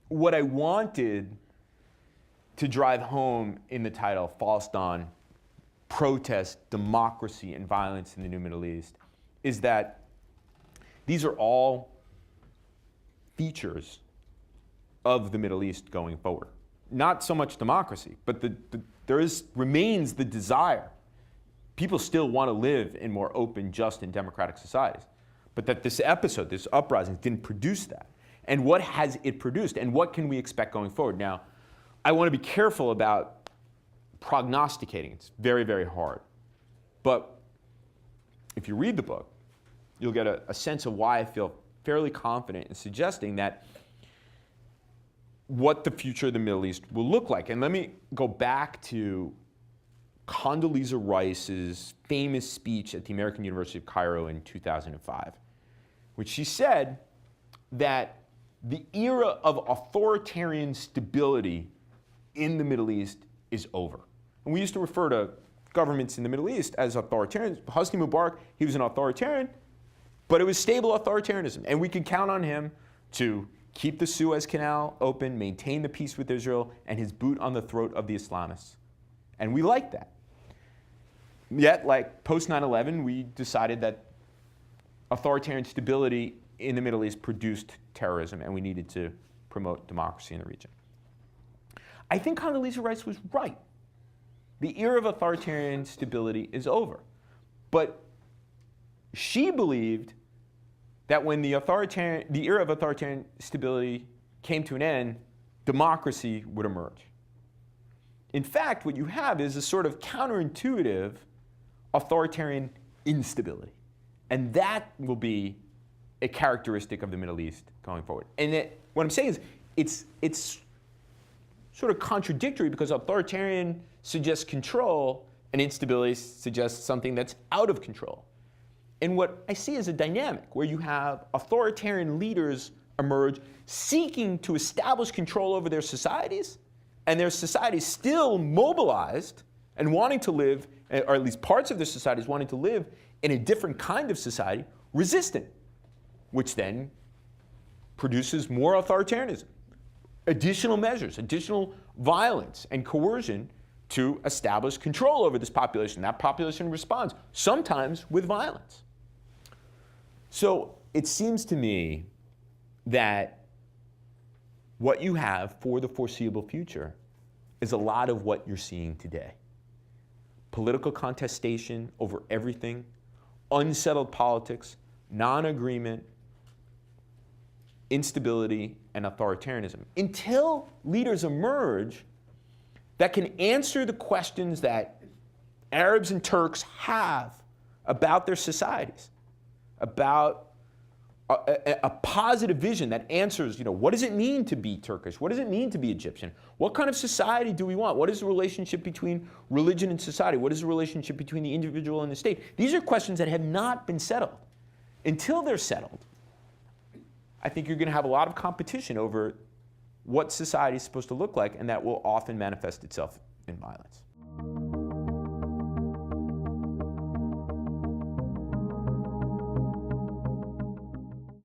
what I wanted to drive home in the title, False Dawn, Protest, Democracy, and Violence in the New Middle East, is that these are all features of the Middle East going forward. Not so much democracy, but there remains the desire. People still want to live in more open, just, and democratic societies. But that this episode, this uprising, didn't produce that. And what has it produced? And what can we expect going forward? Now, I want to be careful about prognosticating. It's very, very hard. But if you read the book, you'll get a sense of why I feel fairly confident in suggesting that what the future of the Middle East will look like. And let me go back to Condoleezza Rice's famous speech at the American University of Cairo in 2005, which she said that the era of authoritarian stability in the Middle East is over. And we used to refer to governments in the Middle East as authoritarian. Hosni Mubarak, he was an authoritarian, but it was stable authoritarianism. And we could count on him to keep the Suez Canal open, maintain the peace with Israel, and his boot on the throat of the Islamists. And we liked that. Yet, like post 9/11, we decided that authoritarian stability in the Middle East produced terrorism, and we needed to promote democracy in the region. I think Condoleezza Rice was right. The era of authoritarian stability is over. But she believed that when the era of authoritarian stability came to an end, democracy would emerge. In fact, what you have is a sort of counterintuitive authoritarian instability. And that will be a characteristic of the Middle East going forward. And what I'm saying is it's sort of contradictory because authoritarian suggests control and instability suggests something that's out of control. And what I see is a dynamic where you have authoritarian leaders emerge seeking to establish control over their societies, and their societies still mobilized and wanting to live, or at least parts of their societies wanting to live in a different kind of society, resistant, which then produces more authoritarianism, additional measures, additional violence and coercion to establish control over this population. That population responds, sometimes with violence. So it seems to me that what you have for the foreseeable future is a lot of what you're seeing today. Political contestation over everything, unsettled politics, non-agreement, instability, and authoritarianism. Until leaders emerge that can answer the questions that Arabs and Turks have about their societies, about a positive vision that answers, what does it mean to be Turkish? What does it mean to be Egyptian? What kind of society do we want? What is the relationship between religion and society? What is the relationship between the individual and the state? These are questions that have not been settled. Until they're settled, I think you're going to have a lot of competition over what society is supposed to look like, and that will often manifest itself in violence.